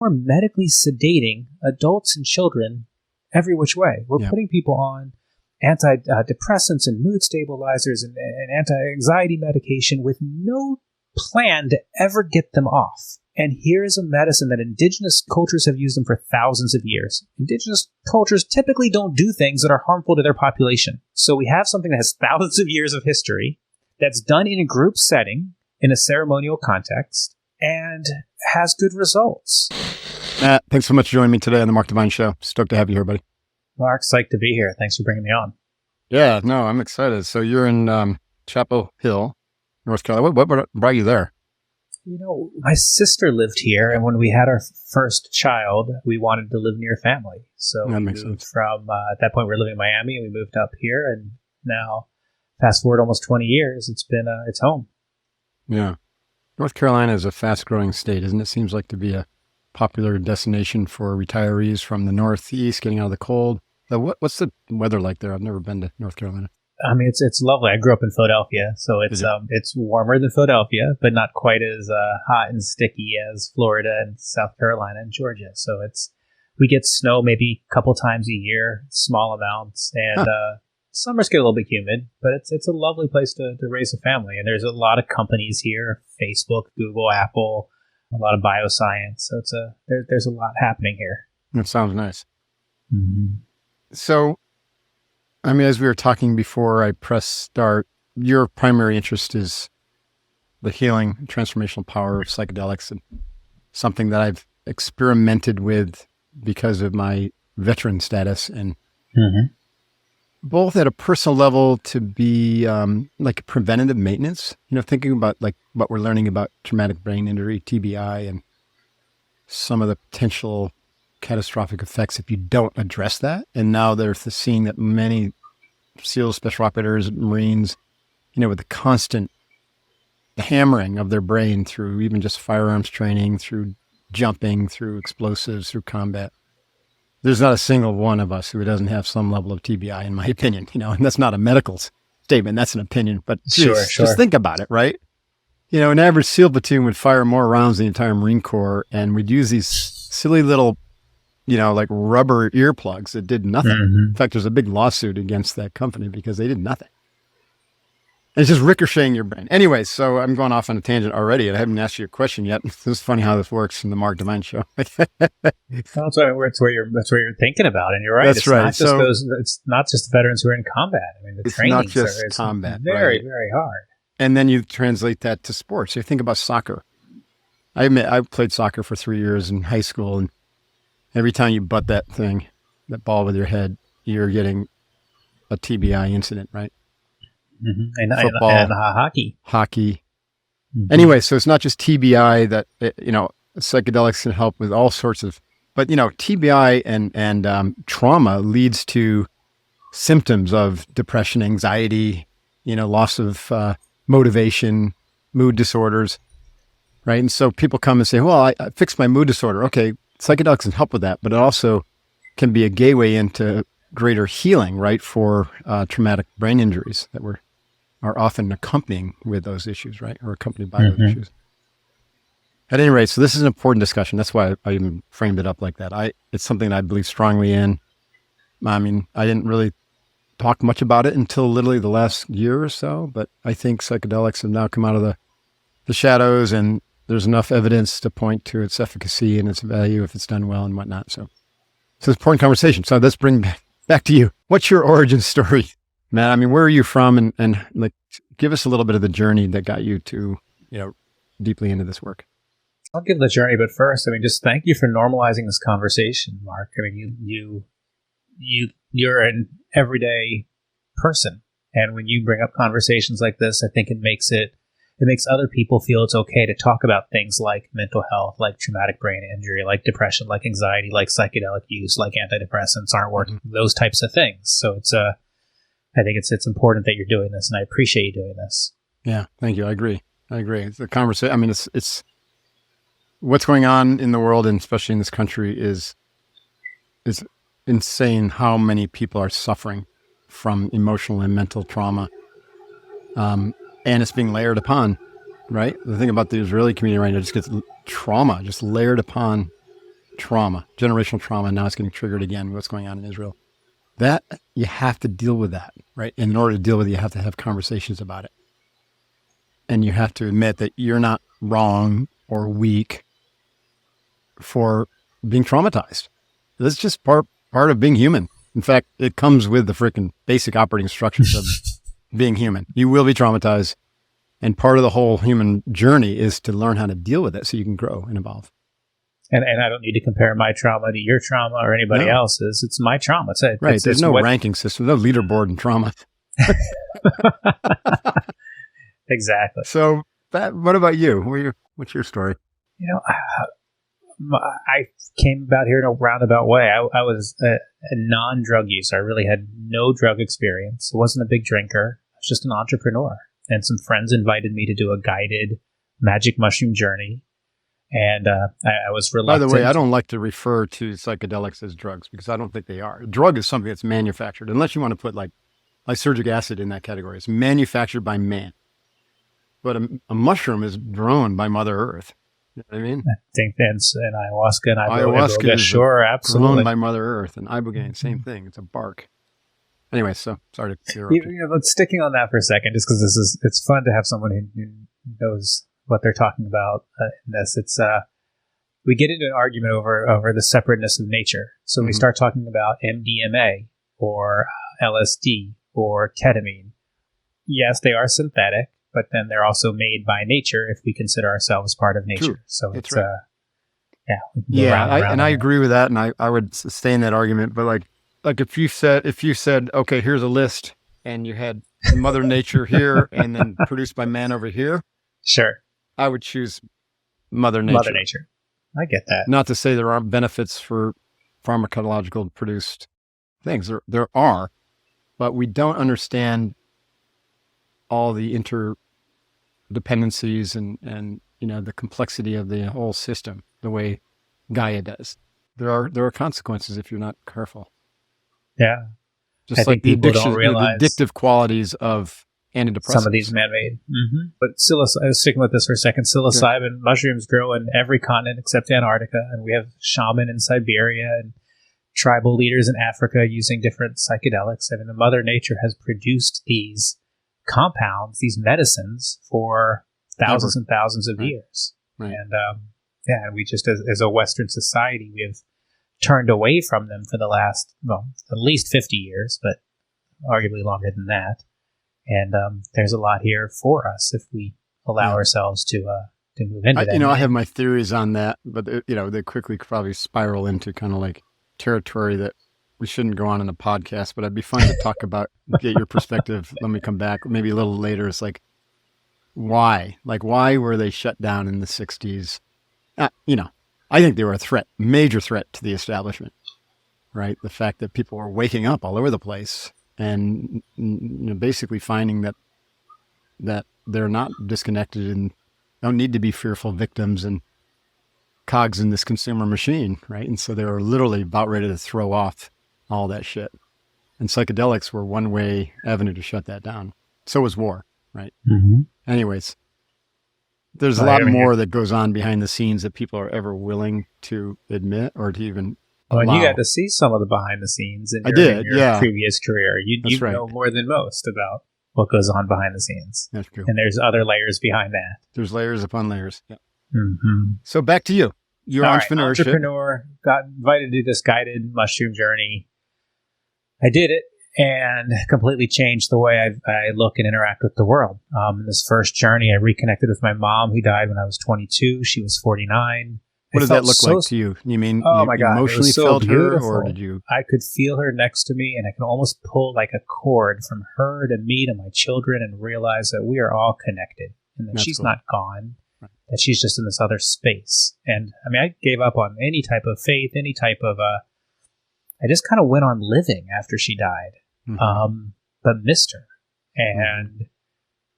we're medically sedating adults and children every which way. We're putting people on antidepressants and mood stabilizers and anti-anxiety medication with no plan to ever get them off. And here's a medicine that indigenous cultures have used them for thousands of years. Indigenous cultures typically don't do things that are harmful to their population. So we have something that has thousands of years of history that's done in a group setting, in a ceremonial context, and has good results. Matt, thanks so much for joining me today on the Mark Divine Show. Stoked to have you here, buddy. Mark, psyched to be here. Thanks for bringing me on. Yeah, no, I'm excited. So you're in Chapel Hill, North Carolina. What brought you there? You know, my sister lived here, and when we had our first child, we wanted to live near family. So that we makes moved sense. from, at that point, we were living in Miami, and we moved up here, and now, fast forward almost 20 years, it's home. Yeah. North Carolina is a fast-growing state, isn't it? Seems like to be a popular destination for retirees from the Northeast, getting out of the cold. What's the weather like there? I've never been to North Carolina. I mean, it's lovely. I grew up in Philadelphia, so it's warmer than Philadelphia, but not quite as hot and sticky as Florida and South Carolina and Georgia. So we get snow maybe a couple times a year, small amounts, and summers get a little bit humid. But it's a lovely place to raise a family, and there's a lot of companies here: Facebook, Google, Apple, a lot of bioscience. So there's a lot happening here. That sounds nice. Mm-hmm. So, I mean, as we were talking before I press start, your primary interest is the healing, transformational power of psychedelics, and something that I've experimented with because of my veteran status, and both at a personal level to be like preventative maintenance, thinking about like what we're learning about traumatic brain injury, TBI, and some of the potential catastrophic effects if you don't address that. And now they're seeing that many SEALs, special operators, Marines, with the constant hammering of their brain through even just firearms training, through jumping, through explosives, through combat. There's not a single one of us who doesn't have some level of TBI, in my opinion, and that's not a medical statement. That's an opinion, but just think about it, right? An average SEAL platoon would fire more rounds than the entire Marine Corps, and we'd use these silly little like rubber earplugs that did nothing. In fact, there's a big lawsuit against that company because they did nothing. And it's just ricocheting your brain. Anyway, so I'm going off on a tangent already, and I haven't asked you a question yet. This is funny how this works in the Mark Divine Show. That's where you're thinking about, and you're right. That's right. It's not just the veterans who are in combat. I mean, the training is combat, very, right? very hard. And then you translate that to sports. You think about soccer. I played soccer for 3 years in high school, and every time you butt that ball with your head, you're getting a TBI incident, right? And football, and hockey. Anyway, so it's not just TBI that, psychedelics can help with all sorts of, but, TBI and trauma leads to symptoms of depression, anxiety, loss of motivation, mood disorders, right? And so people come and say, well, I fixed my mood disorder. Okay, psychedelics can help with that, but it also can be a gateway into greater healing, right, for traumatic brain injuries that are often accompanying with those issues, right, or accompanied by those issues. At any rate, so this is an important discussion. That's why I even framed it up like that. It's something that I believe strongly in. I mean, I didn't really talk much about it until literally the last year or so, but I think psychedelics have now come out of the shadows, and there's enough evidence to point to its efficacy and its value if it's done well and whatnot. So it's an important conversation. So let's bring back to you. What's your origin story, Matt? I mean, where are you from? And like, give us a little bit of the journey that got you to, deeply into this work. I'll give the journey, but first, just thank you for normalizing this conversation, Mark. You're an everyday person, and when you bring up conversations like this, I think it makes other people feel it's okay to talk about things like mental health, like traumatic brain injury, like depression, like anxiety, like psychedelic use, like antidepressants aren't working, those types of things. So I think it's important that you're doing this, and I appreciate you doing this. Yeah, thank you. I agree. The conversation. It's what's going on in the world, and especially in this country, is insane. How many people are suffering from emotional and mental trauma, and it's being layered upon. Right. The thing about the Israeli community right now just gets trauma just layered upon trauma, generational trauma. Now it's getting triggered again. What's going on in Israel? That you have to deal with that, right? And in order to deal with it, you have to have conversations about it. And you have to admit that you're not wrong or weak for being traumatized. That's just part of being human. In fact, it comes with the freaking basic operating structures of being human. You will be traumatized. And part of the whole human journey is to learn how to deal with it so you can grow and evolve. And I don't need to compare my trauma to your trauma or anybody else's. It's my trauma. Right. There's no ranking system, no leaderboard in trauma. Exactly. So, what about you? What's your story? I came about here in a roundabout way. I was a non-drug user. I really had no drug experience. I wasn't a big drinker. I was just an entrepreneur. And some friends invited me to do a guided magic mushroom journey. And I was reluctant. By the way, I don't like to refer to psychedelics as drugs because I don't think they are. A drug is something that's manufactured, unless you want to put like lysergic acid in that category. It's manufactured by man. But a mushroom is grown by Mother Earth. You know what I mean? I think that's an ayahuasca and ayahuasca is sure, absolutely. Grown by Mother Earth, and ibogaine, same thing. It's a bark. Anyway, so sorry to interrupt you. But sticking on that for a second, just because it's fun to have someone who knows what they're talking about in this. It's we get into an argument over the separateness of nature. So we start talking about MDMA or LSD or ketamine. Yes, they are synthetic, but then they're also made by nature if we consider ourselves part of nature. True. So it's right. I agree with that, and I would sustain that argument. But like if you said, okay, here's a list, and you had Mother Nature here, and then produced by man over here, sure, I would choose Mother Nature. Mother Nature, I get that. Not to say there aren't benefits for pharmacological produced things. There are, but we don't understand all the interdependencies and the complexity of the whole system the way Gaia does. There are consequences if you're not careful. Yeah, just like the addictive qualities of antidepressants. Some of these man-made. Mm-hmm. But I was sticking with this for a second. Psilocybin mushrooms grow in every continent except Antarctica, and we have shaman in Siberia and tribal leaders in Africa using different psychedelics. I mean, the Mother Nature has produced these compounds, these medicines, for thousands and thousands of years. Right. And we just, as a Western society, we have turned away from them for the last, at least 50 years, but arguably longer than that. And there's a lot here for us if we allow ourselves to move into that. I have my theories on that, but they quickly probably spiral into kind of like territory that we shouldn't go on in a podcast, but it'd be fun to talk about, get your perspective. Let me come back maybe a little later. It's like, why? Like, why were they shut down in the 60s? I think they were a threat, major threat to the establishment, right? The fact that people were waking up all over the place and basically finding that they're not disconnected and don't need to be fearful victims and cogs in this consumer machine, right? And so they were literally about ready to throw off all that shit. And psychedelics were one way avenue to shut that down. So was war, right? Mm-hmm. Anyways, there's a lot more that goes on behind the scenes that people are ever willing to admit or to even allow. Well, you got to see some of the behind the scenes in your previous career. You know more than most about what goes on behind the scenes. That's true. And there's other layers behind that. There's layers upon layers. Yeah. Mm-hmm. So back to you. Your entrepreneurship. Entrepreneur, got invited to do this guided mushroom journey. I did it and completely changed the way I look and interact with the world. In this first journey, I reconnected with my mom, who died when I was 22. She was 49. What did that look like to you? You mean you emotionally felt her, or did you? I could feel her next to me, and I could almost pull like a cord from her to me to my children and realize that we are all connected and that she's not gone, that she's just in this other space. And I mean, I gave up on any type of faith, any type of I just kind of went on living after she died, but missed her. And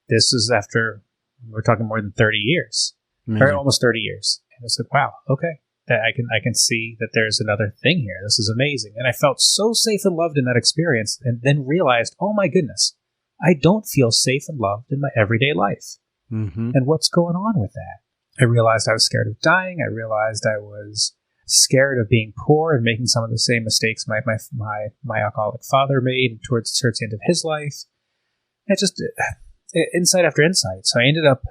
this is after, we're talking more than 30 years, almost 30 years. And I said, wow, okay, that I can see that there's another thing here. This is amazing. And I felt so safe and loved in that experience, and then realized, oh my goodness, I don't feel safe and loved in my everyday life. And what's going on with that? I realized I was scared of dying. I realized I was scared of being poor and making some of the same mistakes my alcoholic father made towards the end of his life. And just insight after insight. So I ended up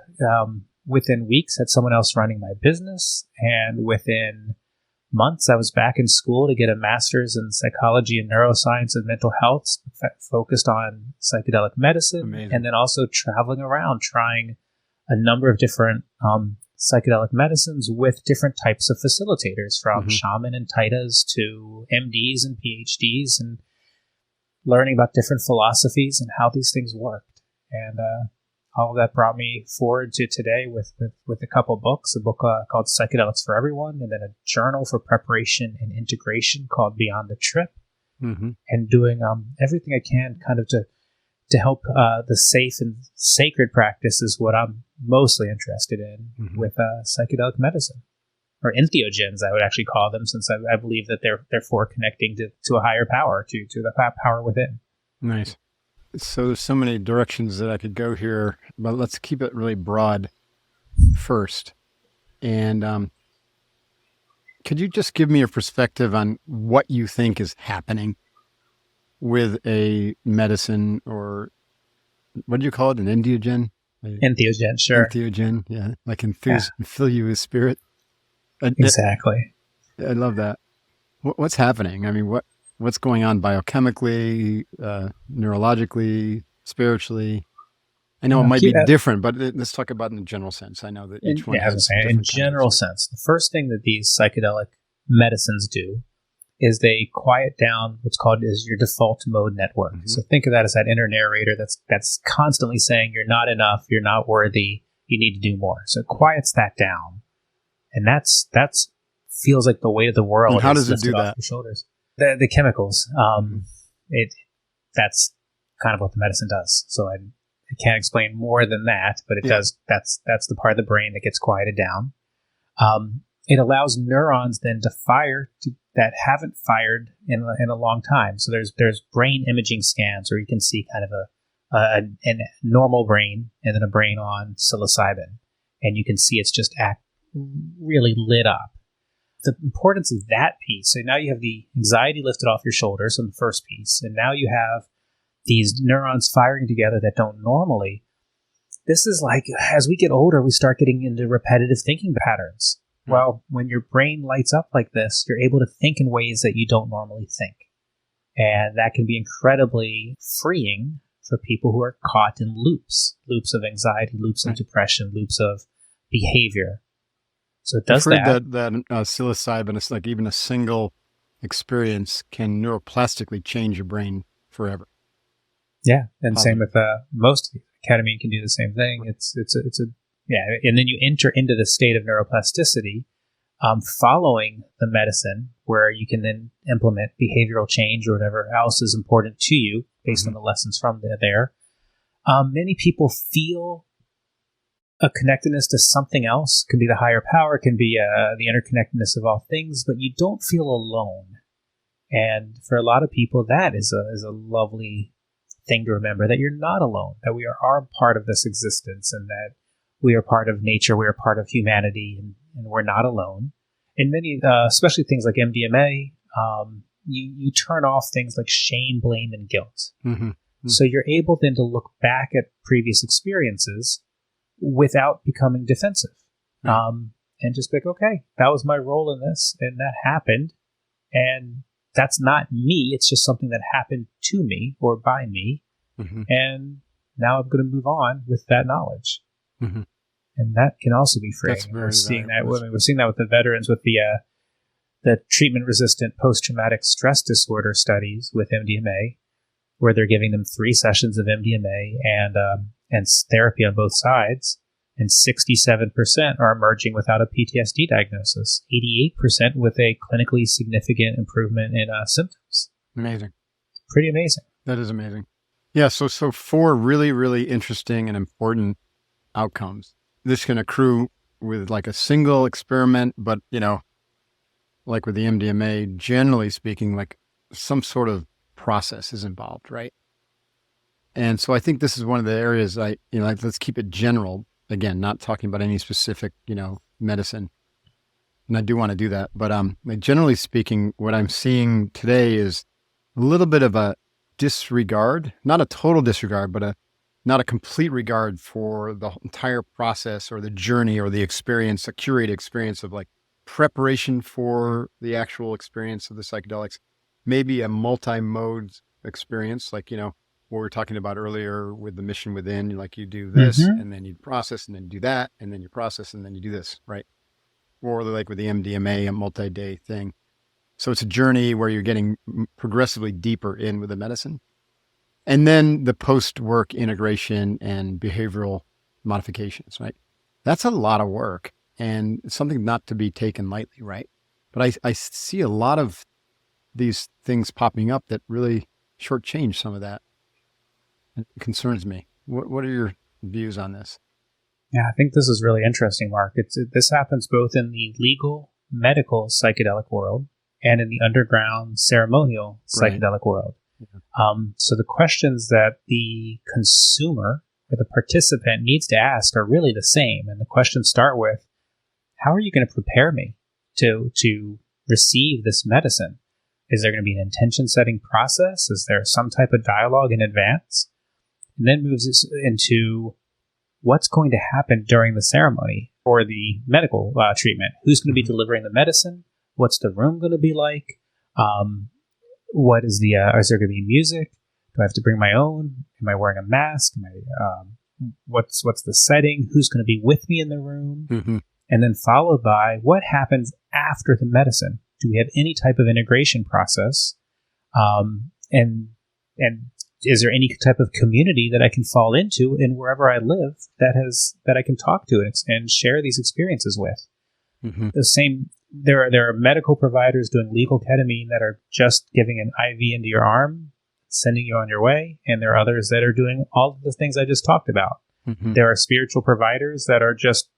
within weeks had someone else running my business, and within months I was back in school to get a master's in psychology and neuroscience and mental health, focused on psychedelic medicine. Amazing. And then also traveling around trying a number of different psychedelic medicines with different types of facilitators, from shaman and taitas to MDs and PhDs, and learning about different philosophies and how these things worked. And all of that brought me forward to today with a couple books, a book called Psychedelics for Everyone, and then a journal for preparation and integration called Beyond the Trip, and doing everything I can kind of to help the safe and sacred practice is what I'm mostly interested in with psychedelic medicine, or entheogens, I would actually call them, since I believe that they're for connecting to a higher power, to the power within. Nice. So there's so many directions that I could go here, but let's keep it really broad first. And could you just give me a perspective on what you think is happening with a medicine, or what do you call it? An entheogen? Entheogen, sure. Entheogen, yeah. Like enthuse and fill you with spirit. Exactly. I love that. What's happening? I mean, what's going on biochemically, neurologically, spiritually? I know it might be different, but let's talk about it in a general sense. I know that each one has in general sense. The first thing that these psychedelic medicines do is they quiet down what's called is your default mode network. So think of that as that inner narrator that's constantly saying you're not enough, you're not worthy, you need to do more. So it quiets that down, and that's feels like the weight of the world. And how does it do that? Off your shoulders. The chemicals. That's kind of what the medicine does. So I can't explain more than that, but it does. That's the part of the brain that gets quieted down. It allows neurons then to fire that haven't fired in a long time. So there's brain imaging scans where you can see kind of a normal brain and then a brain on psilocybin, and you can see it's just really lit up. The importance of that piece. So now you have the anxiety lifted off your shoulders on the first piece, and now you have these neurons firing together that don't normally. This is like, as we get older, we start getting into repetitive thinking patterns. Well, when your brain lights up like this, you're able to think in ways that you don't normally think. And that can be incredibly freeing for people who are caught in loops of anxiety, loops of depression, loops of behavior. So it does I've heard that psilocybin is like even a single experience can neuroplastically change your brain forever. Yeah, and same with most. Ketamine can do the same thing. It's and then you enter into the state of neuroplasticity following the medicine, where you can then implement behavioral change or whatever else is important to you based on the lessons from there. Many people feel a connectedness to something else. It can be the higher power, it can be the interconnectedness of all things, but you don't feel alone. And for a lot of people, that is a lovely thing to remember, that you're not alone, that we are part of this existence, and that we are part of nature, we are part of humanity, and we're not alone. And many, especially things like MDMA, you turn off things like shame, blame, and guilt. So you're able then to look back at previous experiences without becoming defensive. And just be like, okay, that was my role in this, and that happened, and that's not me, it's just something that happened to me or by me, and now I'm going to move on with that knowledge. And that can also be freeing. We're seeing that with the veterans with the treatment-resistant post-traumatic stress disorder studies with MDMA, where they're giving them 3 sessions of MDMA and therapy on both sides, and 67% are emerging without a PTSD diagnosis, 88% with a clinically significant improvement in symptoms. Amazing. Pretty amazing. That is amazing. Yeah, so 4 really, really interesting and important outcomes. This can accrue with like a single experiment, but, like with the MDMA, generally speaking, like some sort of process is involved, right? And so I think this is one of the areas like, let's keep it general. Again, not talking about any specific, medicine. and I do want to do that. But like generally speaking, what I'm seeing today is a little bit of a disregard, not a total disregard, but not a complete regard for the entire process or the journey or the experience, a curated experience of like preparation for the actual experience of the psychedelics, maybe a multi-mode experience, like, what we were talking about earlier with the mission within, like you do this and then you process and then do that and then you process and then you do this, right? Or like with the MDMA, a multi-day thing. So it's a journey where you're getting progressively deeper in with the medicine. And then the post-work integration and behavioral modifications, right? That's a lot of work and it's something not to be taken lightly, right? But I see a lot of these things popping up that really shortchange some of that. It concerns me. What are your views on this? Yeah, I think this is really interesting, Mark. This happens both in the legal, medical psychedelic world and in the underground ceremonial psychedelic world. Yeah. So the questions that the consumer or the participant needs to ask are really the same. And the questions start with, how are you going to prepare me to receive this medicine? Is there going to be an intention setting process? Is there some type of dialogue in advance? And then moves us into what's going to happen during the ceremony or the medical treatment. Who's going to be delivering the medicine? What's the room going to be like? What is is there going to be music? Do I have to bring my own? Am I wearing a mask? What's the setting? Who's going to be with me in the room? Mm-hmm. And then followed by what happens after the medicine? Do we have any type of integration process? And is there any type of community that I can fall into in wherever I live that I can talk to and share these experiences with? Mm-hmm. The same. There are medical providers doing legal ketamine that are just giving an IV into your arm, sending you on your way, and there are others that are doing all of the things I just talked about. Mm-hmm. There are spiritual providers that are just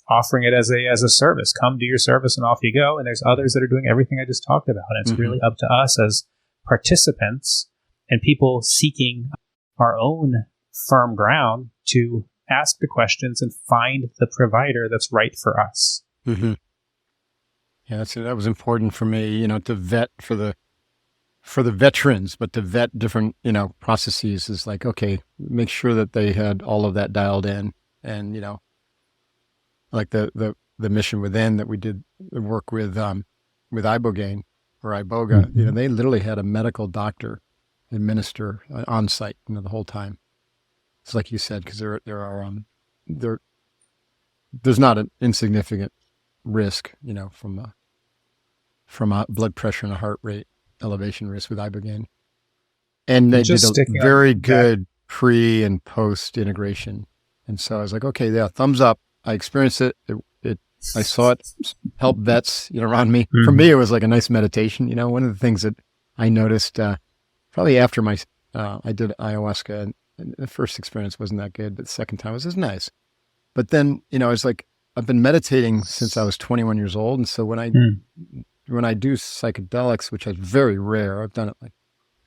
offering it as a service. Come do your service and off you go. And there's others that are doing everything I just talked about. And it's really up to us as participants and people seeking our own firm ground to ask the questions and find the provider that's right for us. Mm-hmm. Yeah, that was important for me, to vet for the veterans, but to vet different, processes is like, okay, make sure that they had all of that dialed in. And, like the mission within that we did work with Ibogaine or Iboga, mm-hmm. They literally had a medical doctor administer on site, the whole time. It's like you said, because there's not an insignificant risk, from a blood pressure and a heart rate elevation risk with Ibogaine. And they did a very good pre and post integration. And so I was like, okay, yeah, thumbs up. I experienced it. I saw it help vets, around me. Mm-hmm. For me, it was like a nice meditation. One of the things that I noticed, probably after I did ayahuasca, and the first experience wasn't that good, but the second time was nice. But then, it's like, I've been meditating since I was 21 years old. And so when I do psychedelics, which is very rare, I've done it like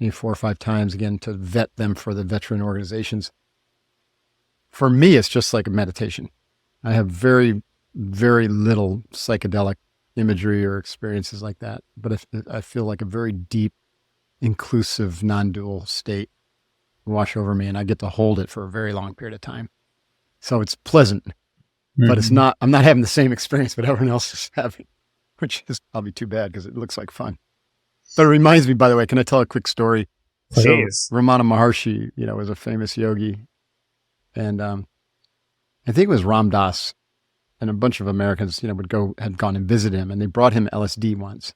maybe 4 or 5 times again to vet them for the veteran organizations. For me, it's just like a meditation. I have very, very little psychedelic imagery or experiences like that, but I feel like a very deep, inclusive, non-dual state wash over me, and I get to hold it for a very long period of time. So it's pleasant, but it's not. I'm not having the same experience that everyone else is having, which is probably too bad because it looks like fun. But it reminds me, by the way, can I tell a quick story? Please. So Ramana Maharshi, was a famous yogi, and I think it was Ram Dass, and a bunch of Americans, had gone and visited him, and they brought him LSD once.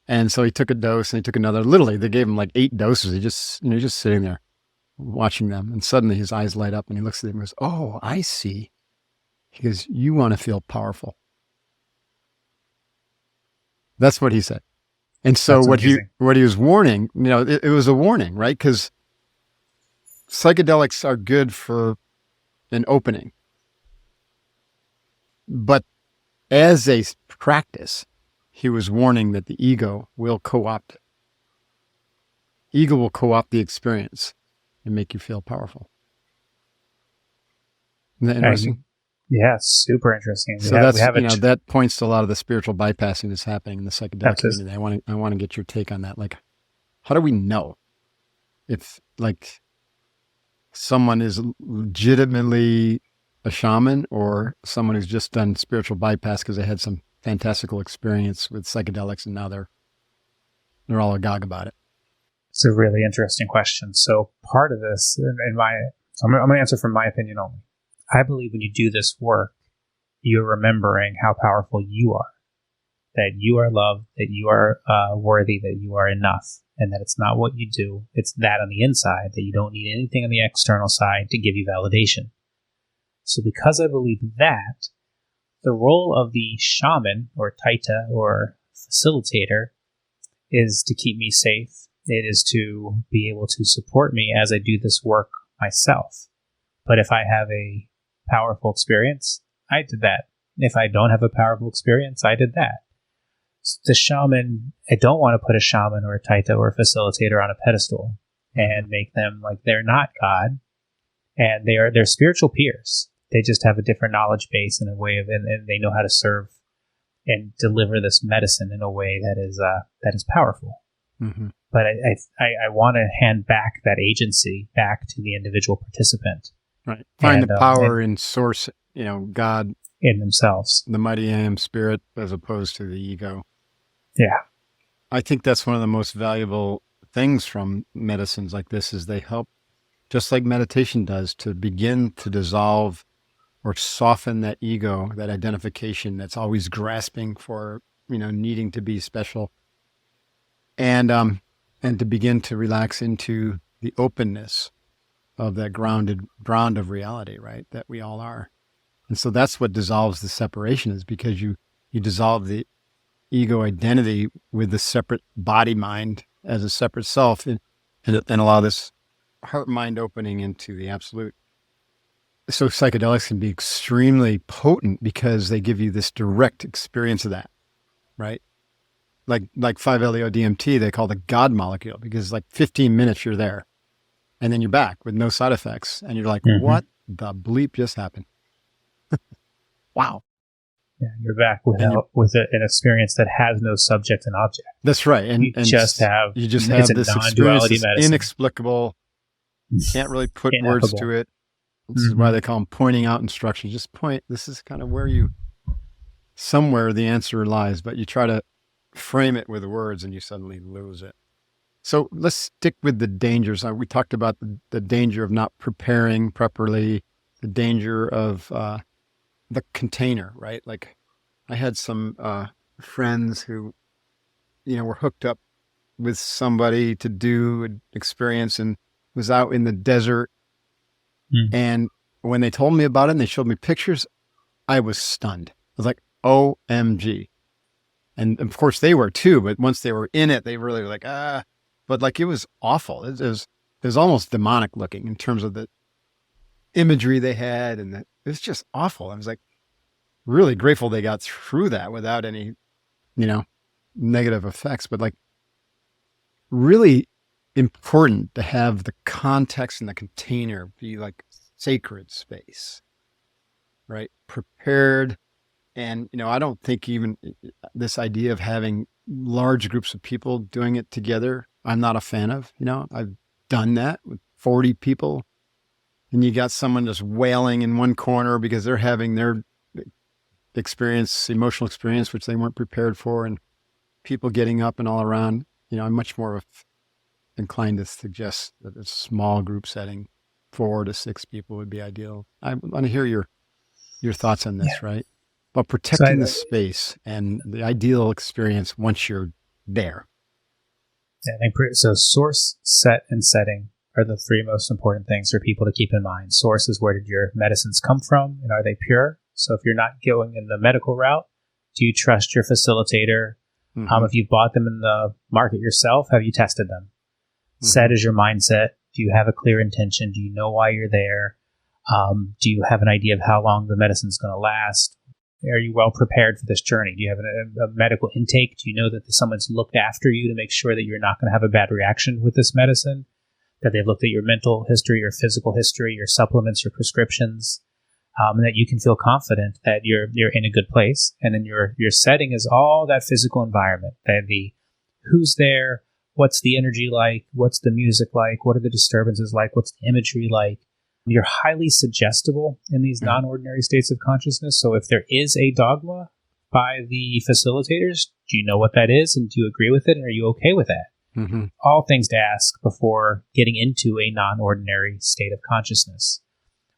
And so he took a dose and he took another. Literally, they gave him like 8 doses. He just, just sitting there watching them. And suddenly his eyes light up and he looks at them and goes, "Oh, I see." He goes, "You want to feel powerful." That's what he said. And so what he was warning, it was a warning, right? Because psychedelics are good for an opening. But as a practice, he was warning that the ego will co-opt it. Ego will co-opt the experience and make you feel powerful. Isn't that interesting? Yeah, it's super interesting. So that points to a lot of the spiritual bypassing that's happening in the psychedelic community. I want to get your take on that. Like, how do we know if like someone is legitimately a shaman or someone who's just done spiritual bypass because they had some fantastical experience with psychedelics and now they're all agog about it? It's a really interesting question. So part of this, I'm going to answer from my opinion only. I believe when you do this work, you're remembering how powerful you are, that you are loved, that you are worthy, that you are enough, and that it's not what you do, it's that on the inside, that you don't need anything on the external side to give you validation. So because I believe that, the role of the shaman or taita or facilitator is to keep me safe. It is to be able to support me as I do this work myself. But if I have a powerful experience, I did that. If I don't have a powerful experience, I did that. The shaman, I don't want to put a shaman or a taita or a facilitator on a pedestal and make them like they're not God, and they're spiritual peers. They just have a different knowledge base and a way of, and they know how to serve and deliver this medicine in a way that is powerful. Mm-hmm. But I want to hand back that agency back to the individual participant. Right. Find the power in source, God in themselves, the mighty I am spirit, as opposed to the ego. Yeah. I think that's one of the most valuable things from medicines like this is they help, just like meditation does, to begin to dissolve or soften that ego, that identification that's always grasping for, needing to be special, and to begin to relax into the openness of that ground of reality, right? That we all are. And so that's what dissolves the separation, is because you dissolve the ego identity with the separate body mind as a separate self and allow this heart mind opening into the absolute. So psychedelics can be extremely potent because they give you this direct experience of that, right? Like 5-LEO-DMT, they call the God molecule, because like 15 minutes you're there and then you're back with no side effects. And you're like, What the bleep just happened? Wow. Yeah, you're back with an experience that has no subject and object. That's right. And you just have this experience that's inexplicable. Can't really put words to it. This is why they call them pointing out instructions. Just point. This is kind of somewhere the answer lies, but you try to frame it with words and you suddenly lose it. So let's stick with the dangers. We talked about the danger of not preparing properly, the danger of the container, right? Like I had some friends who, were hooked up with somebody to do an experience and was out in the desert. And when they told me about it and they showed me pictures, I was stunned. I was like, OMG. And of course they were too, but once they were in it, they really were like, but like, it was awful. It was almost demonic looking in terms of the imagery they had. And it was just awful. I was like really grateful they got through that without any, negative effects, but like really important to have the context and the container be like sacred space, right? Prepared. And, I don't think even this idea of having large groups of people doing it together, I'm not a fan of. I've done that with 40 people and you got someone just wailing in one corner because they're having their emotional experience, which they weren't prepared for, and people getting up and all around. I'm much more inclined to suggest that a small group setting, 4 to 6 people would be ideal. I want to hear your thoughts on this, right? But protecting the space and the ideal experience once you're there. Yeah, I think so. Source, set, and setting are the 3 most important things for people to keep in mind. Source is, where did your medicines come from, and are they pure? So if you're not going in the medical route, do you trust your facilitator? If you've bought them in the market yourself, have you tested them? Set is your mindset. Do you have a clear intention? Do you know why you're there? Do you have an idea of how long the medicine's going to last? Are you well prepared for this journey? Do you have a medical intake? Do you know that someone's looked after you to make sure that you're not going to have a bad reaction with this medicine? That they've looked at your mental history, your physical history, your supplements, your prescriptions? and that you can feel confident that you're in a good place. And then your setting is all that physical environment, that the who's there, what's the energy like, what's the music like, what are the disturbances like, what's the imagery like. You're highly suggestible in these non-ordinary states of consciousness. So if there is a dogma by the facilitators, do you know what that is, and do you agree with it, and are you okay with that? Mm-hmm. All things to ask before getting into a non-ordinary state of consciousness.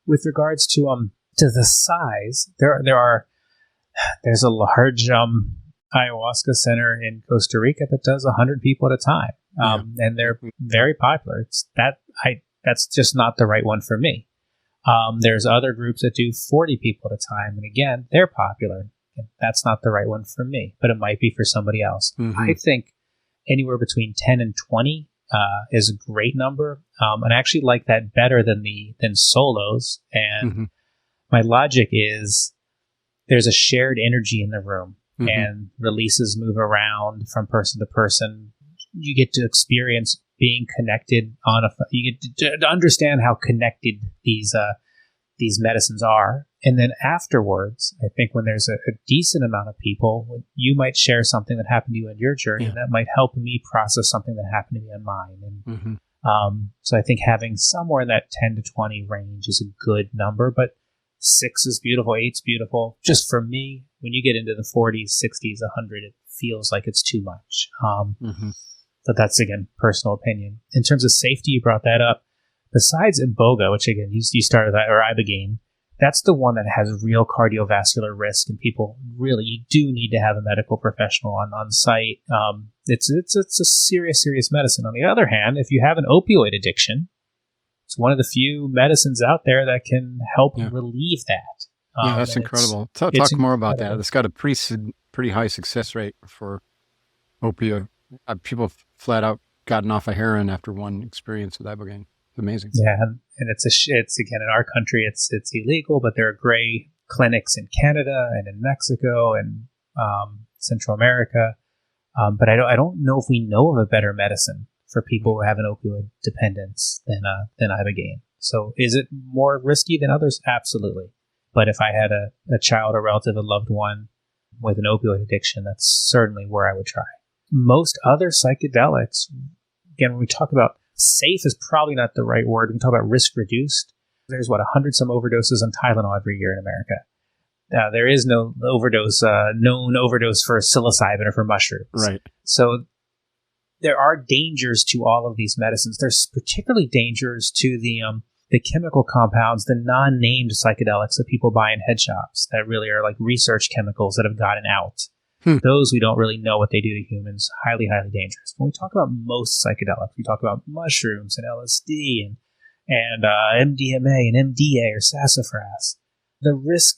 With regards to the size, there's a large ayahuasca center in Costa Rica that does 100 people at a time, and they're very popular. That's just not the right one for me. There's other groups that do 40 people at a time, and again, they're popular. That's not the right one for me, but it might be for somebody else. Mm-hmm. I think anywhere between 10 and 20 is a great number, and I actually like that better than solos. And my logic is there's a shared energy in the room, and releases move around from person to person. You get to experience being connected you get to understand how connected these medicines are. And then afterwards, I think when there's a decent amount of people, you might share something that happened to you in your journey, and that might help me process something that happened to me on mine. And so I think having somewhere in that 10 to 20 range is a good number, but 6 is beautiful, 8's beautiful. Just for me, when you get into the 40s, 60s, 100, it feels like it's too much. But that's, again, personal opinion. In terms of safety, you brought that up. Besides Iboga, which, again, you started that, or Ibogaine, that's the one that has real cardiovascular risk, and people really, you do need to have a medical professional on site. It's a serious medicine. On the other hand, if you have an opioid addiction, it's one of the few medicines out there that can help relieve that. That's incredible. Talk more about that. It's got a pretty high success rate for opioid. People flat out gotten off of heroin after one experience with Ibogaine. It's amazing. Yeah, and it's again, in our country, it's illegal, but there are gray clinics in Canada and in Mexico and Central America. But I don't know if we know of a better medicine for people who have an opioid dependence than Ibogaine. So is it more risky than others? Absolutely. But if I had a child, a relative, a loved one with an opioid addiction, that's certainly where I would try. Most other psychedelics, again, when we talk about safe is probably not the right word. When we talk about risk reduced, there's 100 some overdoses on Tylenol every year in America. There is no known overdose for psilocybin or for mushrooms. Right. So there are dangers to all of these medicines. There's particularly dangers to the chemical compounds, the non-named psychedelics that people buy in head shops that really are like research chemicals that have gotten out. Those we don't really know what they do to humans. Highly, highly dangerous. When we talk about most psychedelics, we talk about mushrooms and LSD and MDMA and MDA or sassafras. The risk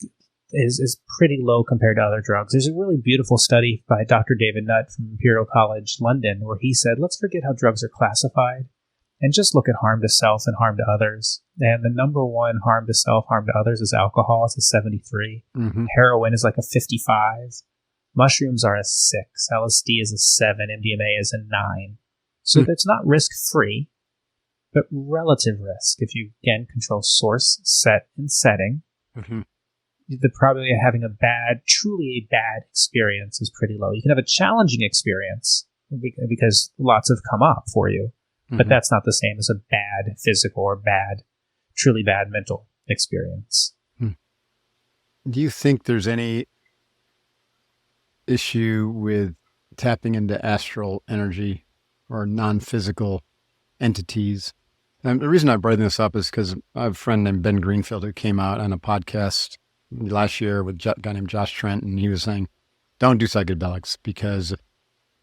is pretty low compared to other drugs. There's a really beautiful study by Dr. David Nutt from Imperial College London where he said, let's forget how drugs are classified and just look at harm to self and harm to others. And the number one harm to self, harm to others is alcohol. It's a 73. Heroin is like a 55. Mushrooms are a 6. LSD is a 7. MDMA is a 9. So that's not risk-free, but relative risk. If you, again, control source, set, and setting, the probability of having truly a bad experience is pretty low. You can have a challenging experience because lots have come up for you, but that's not the same as a bad physical or truly bad mental experience. Do you think there's any issue with tapping into astral energy or non-physical entities? And the reason I bring this up is because I have a friend named Ben Greenfield who came out on a podcast last year with a guy named Josh Trent, and he was saying, don't do psychedelics because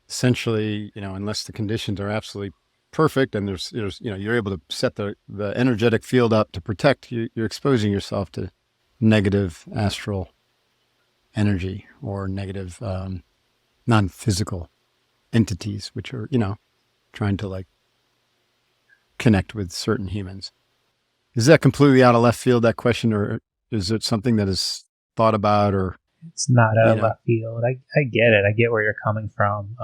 essentially, unless the conditions are absolutely perfect and there's you're able to set the energetic field up to protect you, you're exposing yourself to negative astral energy or negative non-physical entities, which are, trying to connect with certain humans. Is that completely out of left field, that question, or is it something that is thought about? Or it's not out of left field. I get it. I get where you're coming from.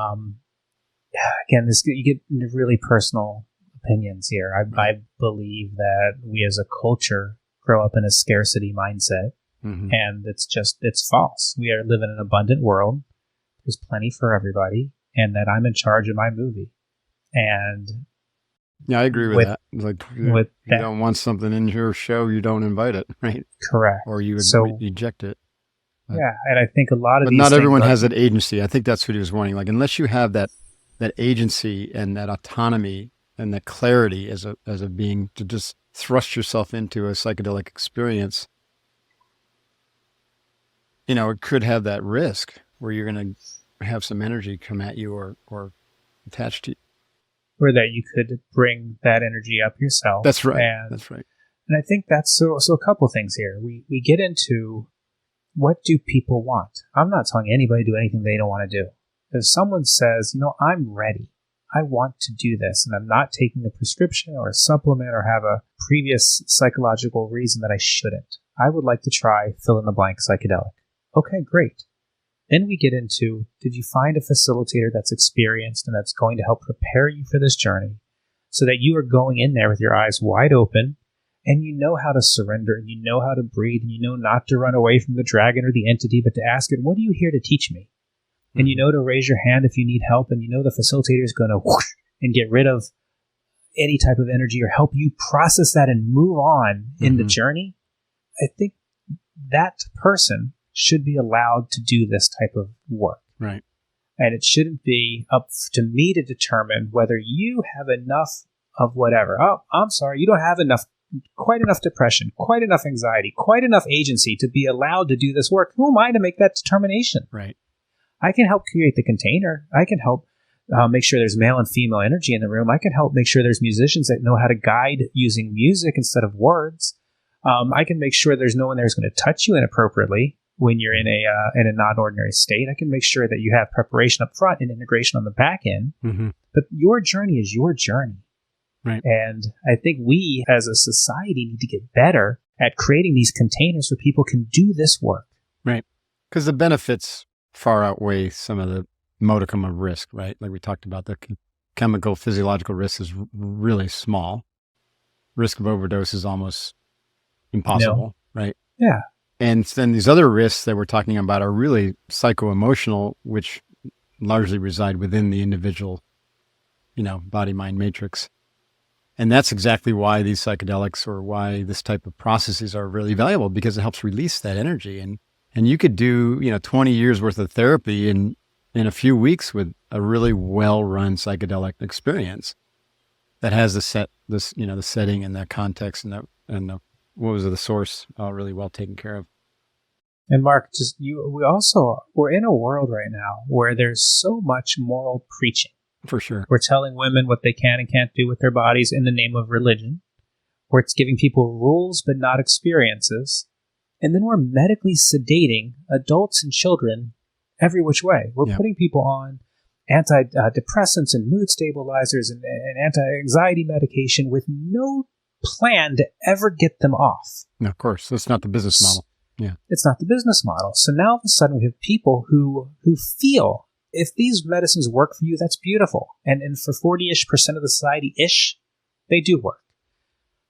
Again, you get really personal opinions here. I believe that we as a culture grow up in a scarcity mindset. And it's false. We live in an abundant world. There's plenty for everybody, and that I'm in charge of my movie. And yeah, I agree with that. Like, you don't want something in your show, you don't invite it, right? Correct. Or you eject it. Yeah, and I think a lot of but these not things everyone has that agency. I think that's what he was wanting. Like, unless you have that agency and that autonomy and that clarity as a being to just thrust yourself into a psychedelic experience, it could have that risk where you're going to have some energy come at you or attached to you. Or that you could bring that energy up yourself. That's right. That's right. And I think that's so a couple things here. We get into, what do people want? I'm not telling anybody to do anything they don't want to do. If someone says, I'm ready, I want to do this, and I'm not taking a prescription or a supplement or have a previous psychological reason that I shouldn't, I would like to try fill in the blank psychedelic. Okay, great. Then we get into, did you find a facilitator that's experienced and that's going to help prepare you for this journey so that you are going in there with your eyes wide open and you know how to surrender and you know how to breathe and you know not to run away from the dragon or the entity, but to ask it, what are you here to teach me? And you know to raise your hand if you need help, and you know the facilitator is going to whoosh and get rid of any type of energy or help you process that and move on in the journey. I think that person should be allowed to do this type of work. Right. And it shouldn't be up to me to determine whether you have enough of whatever. Oh, I'm sorry, you don't have quite enough depression, quite enough anxiety, quite enough agency to be allowed to do this work. Who am I to make that determination? Right. I can help create the container. I can help make sure there's male and female energy in the room. I can help make sure there's musicians that know how to guide using music instead of words. I can make sure there's no one there who's going to touch you inappropriately when you're in a non-ordinary state. I can make sure that you have preparation up front and integration on the back end. But your journey is your journey. Right. And I think we as a society need to get better at creating these containers where people can do this work. Right. Because the benefits far outweigh some of the modicum of risk, right? Like we talked about, the chemical physiological risk is really small. Risk of overdose is almost impossible, right? Yeah. And then these other risks that we're talking about are really psycho-emotional, which largely reside within the individual, body-mind matrix. And that's exactly why these psychedelics or why this type of processes are really valuable, because it helps release that energy. And you could do, 20 years worth of therapy in a few weeks with a really well-run psychedelic experience that has the setting and the context and the source really well taken care of. And Mark, we're in a world right now where there's so much moral preaching. For sure. We're telling women what they can and can't do with their bodies in the name of religion. Where it's giving people rules but not experiences. And then we're medically sedating adults and children every which way. We're putting people on antidepressants and mood stabilizers and anti-anxiety medication with no plan to ever get them off. No, of course. That's not the business model. Yeah. It's not the business model. So now all of a sudden we have people who feel if these medicines work for you, that's beautiful. And for 40-ish% of the society-ish, they do work.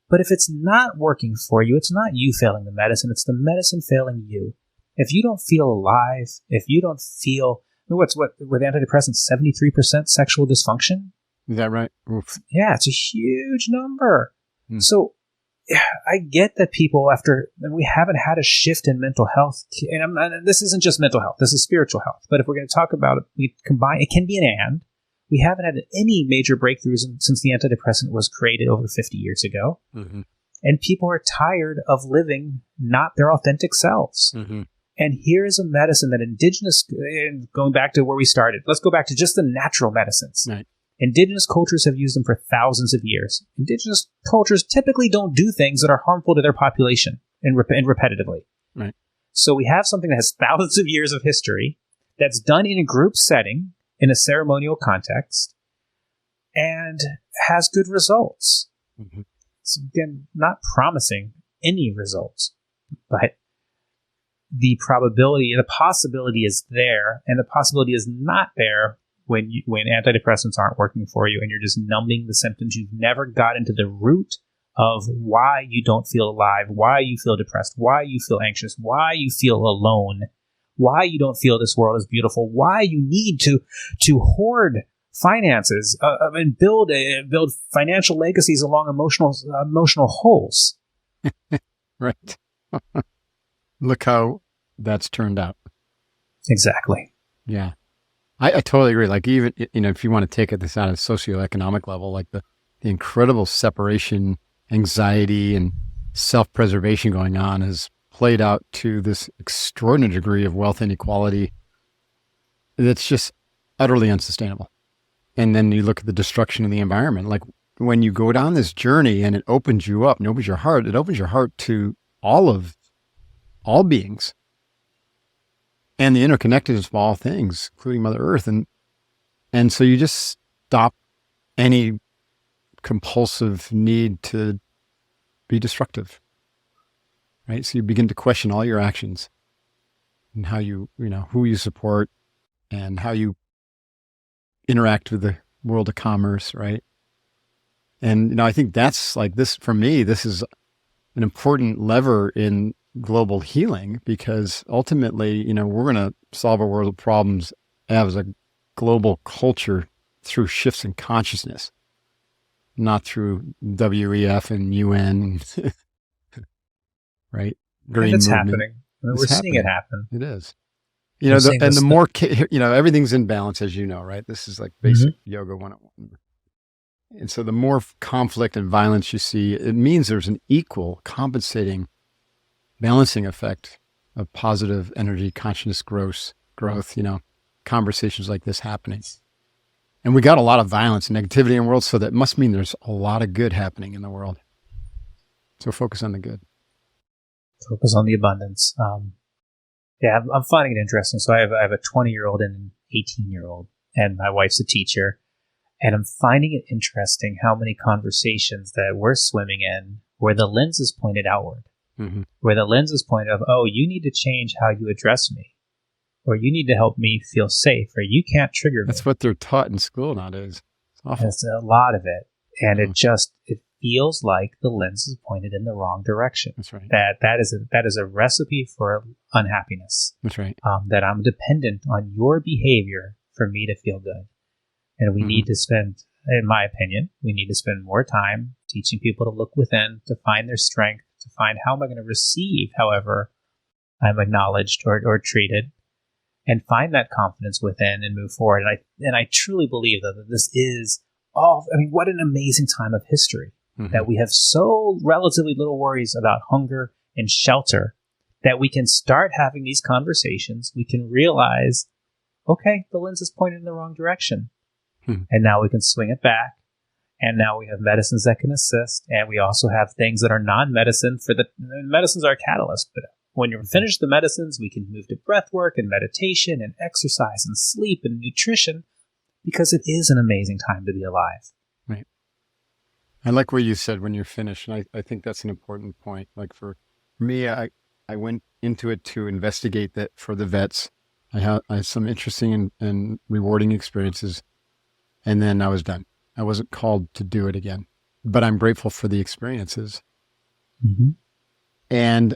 But if it's not working for you, it's not you failing the medicine, it's the medicine failing you. If you don't feel alive, if you don't feel, with antidepressants, 73% sexual dysfunction? Is that right? Oof. Yeah, it's a huge number. So I get that people we haven't had a shift in mental health, and this isn't just mental health, this is spiritual health. But if we're going to talk about it, we combine, it can be an and. We haven't had any major breakthroughs since the antidepressant was created over 50 years ago. And people are tired of living not their authentic selves. And here's a medicine that going back to where we started, let's go back to just the natural medicines. Right. Indigenous cultures have used them for thousands of years. Indigenous cultures typically don't do things that are harmful to their population and repetitively. Right. So we have something that has thousands of years of history that's done in a group setting, in a ceremonial context, and has good results. So again, not promising any results, but the possibility is there, and the possibility is not there when antidepressants aren't working for you and you're just numbing the symptoms. You've never got into the root of why you don't feel alive, why you feel depressed, why you feel anxious, why you feel alone, why you don't feel this world is beautiful, why you need to hoard finances and build financial legacies along emotional holes. Right. Look how that's turned out. Exactly. Yeah. I totally agree. Like, even, if you want to take this on a socioeconomic level, like the incredible separation, anxiety, and self-preservation going on has played out to this extraordinary degree of wealth inequality that's just utterly unsustainable. And then you look at the destruction of the environment. Like, when you go down this journey and it opens you up and opens your heart, it opens your heart to all beings and the interconnectedness of all things, including Mother Earth. And so you just stop any compulsive need to be destructive, right? So you begin to question all your actions and how who you support and how you interact with the world of commerce, right? And, I think that's like this, for me, this is an important lever in global healing, because ultimately, we're going to solve our world problems as a global culture through shifts in consciousness, not through WEF and UN, right? Green movement. Happening. We're seeing it happen. It is. The more, everything's in balance, as you know, right? This is like basic yoga 101. And so the more conflict and violence you see, it means there's an equal compensating balancing effect of positive energy, consciousness growth, conversations like this happening. And we got a lot of violence and negativity in the world, so that must mean there's a lot of good happening in the world. So focus on the good. Focus on the abundance. Yeah, I'm finding it interesting. So I have a 20-year-old and an 18-year-old, and my wife's a teacher. And I'm finding it interesting how many conversations that we're swimming in where the lens is pointed outward. Mm-hmm. Where the lens is pointed of, oh, you need to change how you address me, or you need to help me feel safe, or you can't trigger me. That's what they're taught in school nowadays. It's awful. That's a lot of it. And it feels like the lens is pointed in the wrong direction. That's right. That is a recipe for unhappiness. That's right. That I'm dependent on your behavior for me to feel good. And we need to spend, in my opinion, more time teaching people to look within, to find their strength, to find how am I going to receive however I'm acknowledged or treated, and find that confidence within and move forward. And I truly believe that this is what an amazing time of history, that we have so relatively little worries about hunger and shelter, that we can start having these conversations. We can realize, okay, the lens is pointed in the wrong direction. And now we can swing it back. And now we have medicines that can assist. And we also have things that are non-medicine. Medicines are a catalyst. But when you're finished the medicines, we can move to breath work and meditation and exercise and sleep and nutrition, because it is an amazing time to be alive. Right. I like what you said when you're finished. And I think that's an important point. Like for me, I went into it to investigate that for the vets. I had some interesting and rewarding experiences. And then I was done. I wasn't called to do it again, but I'm grateful for the experiences. Mm-hmm. And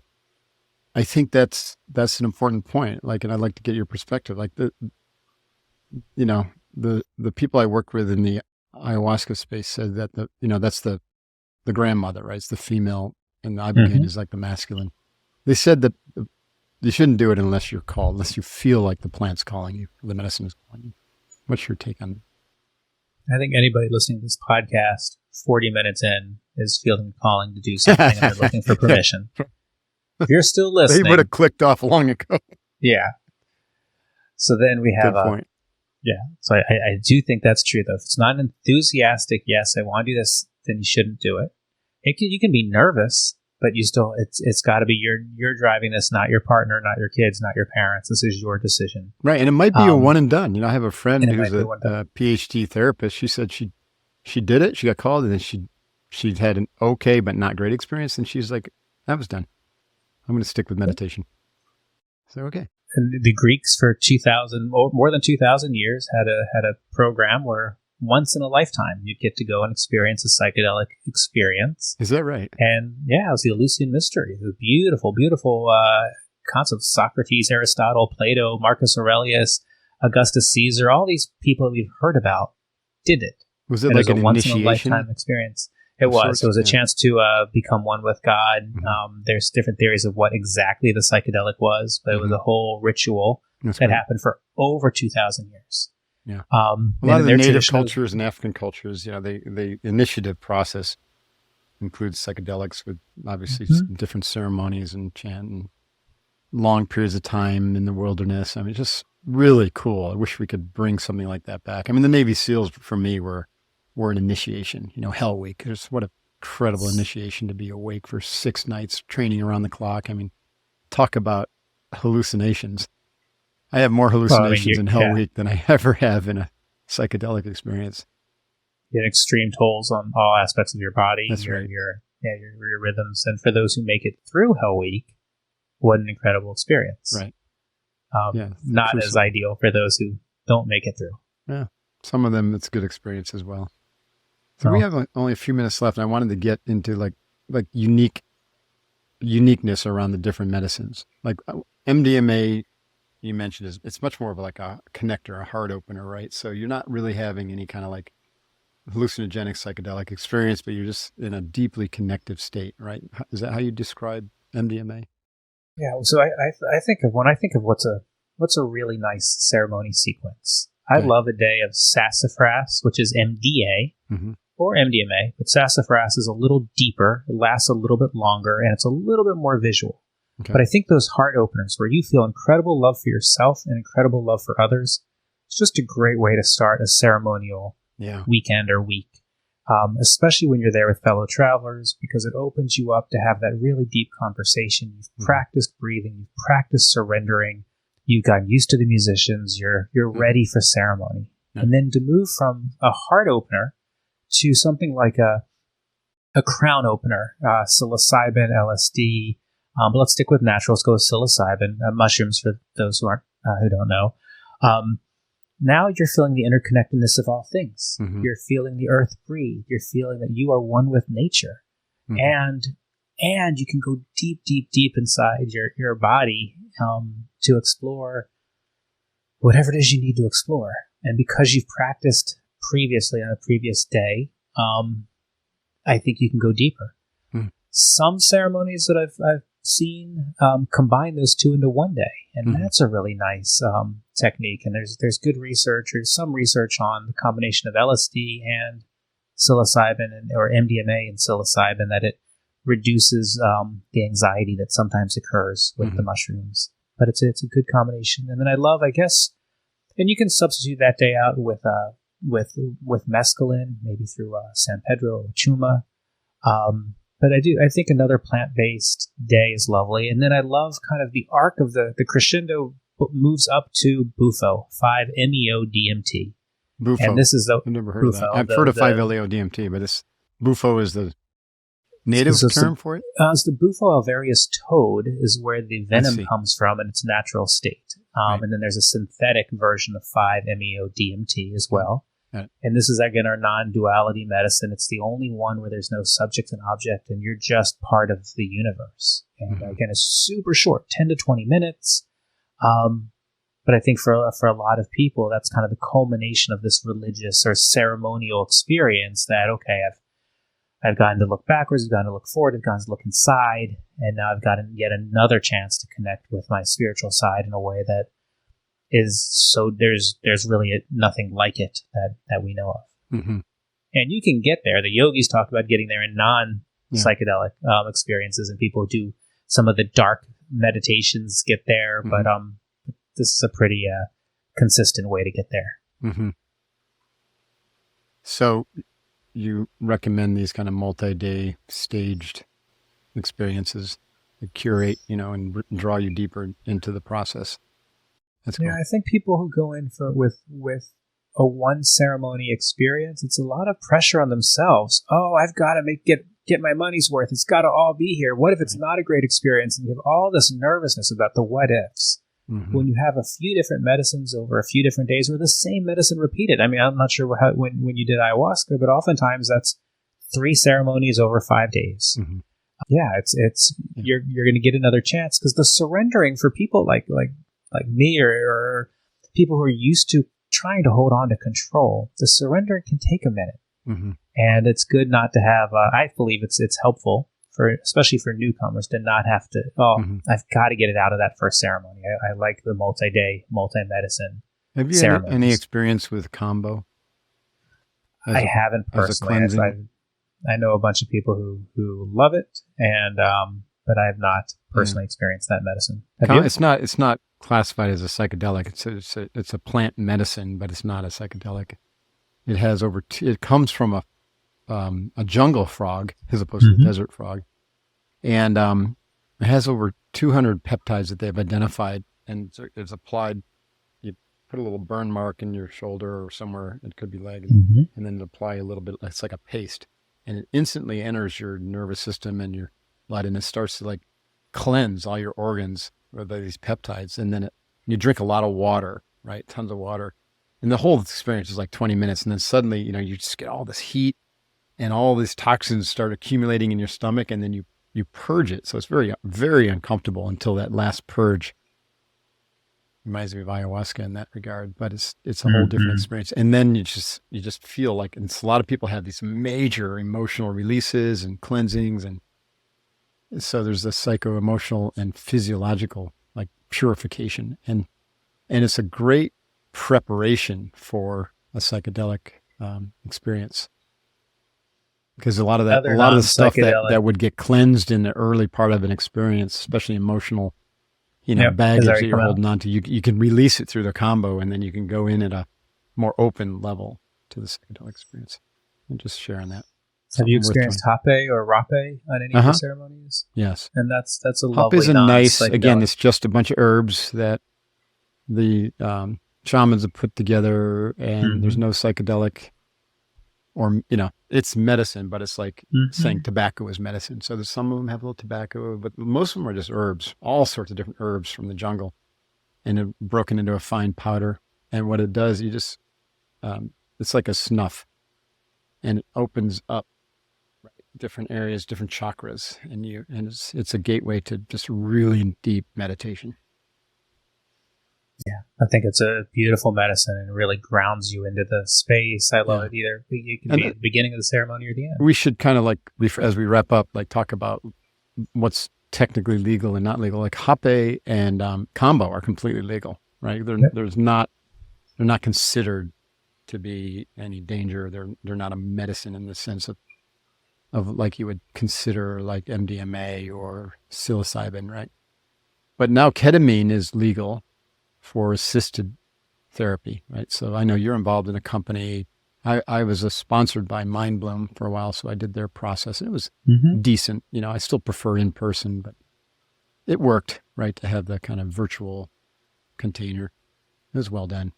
I think that's an important point. Like, and I'd like to get your perspective. Like the people I work with in the ayahuasca space said that that's the grandmother, right? It's the female, and the ibogaine is like the masculine. They said that you shouldn't do it unless you're called, unless you feel like the plant's calling you, the medicine is calling you. What's your take on that? I think anybody listening to this podcast 40 minutes in is feeling calling to do something and they're looking for permission. If you're still listening, they would have clicked off long ago. Yeah. So then we have Good point. Yeah. So I do think that's true, though. If it's not an enthusiastic, yes, I want to do this, then you shouldn't do it. You can be nervous, but you still, it's got to be you're driving this, not your partner, not your kids, not your parents. This is your decision. Right. And it might be a one and done. I have a friend who's a PhD therapist. She said she did it. She got called, and then she had an okay but not great experience. And she's like, that was done. I'm going to stick with meditation. So, okay. And the Greeks for more than 2,000 years had a program where once in a lifetime, you'd get to go and experience a psychedelic experience. Is that right? And yeah, it was the Eleusinian Mystery. It was beautiful, beautiful concepts. Socrates, Aristotle, Plato, Marcus Aurelius, Augustus Caesar, all these people that we've heard about did it. Was it like an once initiation? in a lifetime experience. It was. It was a chance to become one with God. There's different theories of what exactly the psychedelic was, but it was a whole ritual that happened for over 2,000 years. Yeah. A lot of the native cultures and African cultures, the initiative process includes psychedelics with obviously different ceremonies and chant and long periods of time in the wilderness. I mean, just really cool. I wish we could bring something like that back. I mean, the Navy SEALs for me were an initiation, Hell Week. What a incredible initiation to be awake for 6 nights, training around the clock. I mean, talk about hallucinations. I have more hallucinations in Hell Week than I ever have in a psychedelic experience. You get extreme tolls on all aspects of your body, That's right. your rhythms. And for those who make it through Hell Week, what an incredible experience. Right. Not as ideal for those who don't make it through. Yeah. Some of them, it's a good experience as well. So we have only a few minutes left, and I wanted to get into like uniqueness around the different medicines. Like MDMA, you mentioned, it's much more of like a connector, a heart opener, right? So you're not really having any kind of like hallucinogenic psychedelic experience, but you're just in a deeply connective state, right? Is that how you describe MDMA? Yeah. So I think of, when I think of what's a really nice ceremony sequence, I love a day of sassafras, which is MDA or MDMA, but sassafras is a little deeper, it lasts a little bit longer, and it's a little bit more visual. Okay. But I think those heart openers where you feel incredible love for yourself and incredible love for others, it's just a great way to start a ceremonial weekend or week, especially when you're there with fellow travelers, because it opens you up to have that really deep conversation. You've practiced breathing, you've practiced surrendering, you've gotten used to the musicians, you're ready for ceremony. And then to move from a heart opener to something like a crown opener, psilocybin, LSD, but let's stick with natural. Let's go with psilocybin, mushrooms for those who don't know. Now you're feeling the interconnectedness of all things. You're feeling the earth breathe. You're feeling that you are one with nature, and you can go deep, deep, deep inside your body to explore whatever it is you need to explore. And because you've practiced previously on a previous day, I think you can go deeper. Some ceremonies that I've seen combine those two into one day, and that's a really nice technique. And there's good research, or some research on the combination of LSD and psilocybin or MDMA and psilocybin, that it reduces the anxiety that sometimes occurs with the mushrooms. But it's a good combination. And then I love, I guess, and you can substitute that day out with mescaline, maybe through San Pedro or Chuma. But I think another plant-based day is lovely. And then I love kind of the arc of the crescendo moves up to Bufo, 5-MeO-DMT. Bufo. And this is the... I've never heard of that. I've heard of 5-LEO-DMT, but Bufo is the native term for it? It's the Bufo alvarius toad is where the venom comes from in its natural state. And then there's a synthetic version of 5-MeO-DMT as well. Right. And this is, again, our non-duality medicine. It's the only one where there's no subject and object, and you're just part of the universe. And again, it's super short, 10 to 20 minutes. But I think for a lot of people, that's kind of the culmination of this religious or ceremonial experience that, okay, I've gotten to look backwards, I've gotten to look forward, I've gotten to look inside, and now I've gotten yet another chance to connect with my spiritual side in a way that is so there's really nothing like it that we know of. And you can get there. The yogis talk about getting there in non-psychedelic experiences, and people do some of the dark meditations get there, but this is a pretty consistent way to get there. So you recommend these kind of multi-day staged experiences that curate, and draw you deeper into the process. That's cool. Yeah, I think people who go in with a one ceremony experience, it's a lot of pressure on themselves. Oh, I've got to get my money's worth. It's got to all be here. What if it's not a great experience? And you have all this nervousness about the what ifs. when you have a few different medicines over a few different days or the same medicine repeated. I mean, I'm not sure when you did ayahuasca, but oftentimes that's 3 ceremonies over 5 days. Yeah, it's you're going to get another chance, because the surrendering for people like me or people who are used to trying to hold on to control, the surrender can take a minute, and it's good not to have. I believe it's helpful especially for newcomers to not have to. I've got to get it out of that first ceremony. I like the multi-day, multi-medicine. Have you had any experience with combo? I haven't personally. I know a bunch of people who love it, and but I have not personally experienced that medicine. It's not classified as a psychedelic. It's a plant medicine, but it's not a psychedelic. It has it comes from a jungle frog as opposed to a desert frog, and it has over 200 peptides that they've identified, and it's applied. You put a little burn mark in your shoulder or somewhere, it could be leg, and then apply a little bit. It's like a paste, and it instantly enters your nervous system and your blood, and it starts to like cleanse all your organs with these peptides. And then you drink a lot of water, right? Tons of water, and the whole experience is like 20 minutes, and then suddenly you just get all this heat, and all these toxins start accumulating in your stomach, and then you purge it. So it's very, very uncomfortable until that last purge. Reminds me of ayahuasca in that regard, but it's a whole different experience. And then you just feel like, and a lot of people have these major emotional releases and cleansings, and so there's this psycho-emotional and physiological like purification, and it's a great preparation for a psychedelic experience. Because a lot of the stuff that would get cleansed in the early part of an experience, especially emotional, baggage that you're holding on to, you can release it through the combo, and then you can go in at a more open level to the psychedelic experience. I'm just sharing that. Have you experienced hape or rape on any of the ceremonies? Yes. And that's a lovely hape is again, it's just a bunch of herbs that the shamans have put together, and there's no psychedelic. Or, it's medicine, but it's like saying tobacco is medicine. So there's some of them have a little tobacco, but most of them are just herbs, all sorts of different herbs from the jungle, and it broken into a fine powder. And what it does, it's like a snuff, and it opens up different areas, different chakras, and it's a gateway to just really deep meditation. Yeah, I think it's a beautiful medicine, and it really grounds you into the space. I love it. Either it can be at the beginning of the ceremony or the end. We should kind of like, as we wrap up, like talk about what's technically legal and not legal. Like hape and combo are completely legal, right? They're not considered to be any danger. They're not a medicine in the sense of like you would consider like MDMA or psilocybin, right? But now ketamine is legal for assisted therapy, right? So I know you're involved in a company. I was sponsored by Mindbloom for a while, so I did their process, and it was decent. I still prefer in person, but it worked, right, to have that kind of virtual container. It was well done.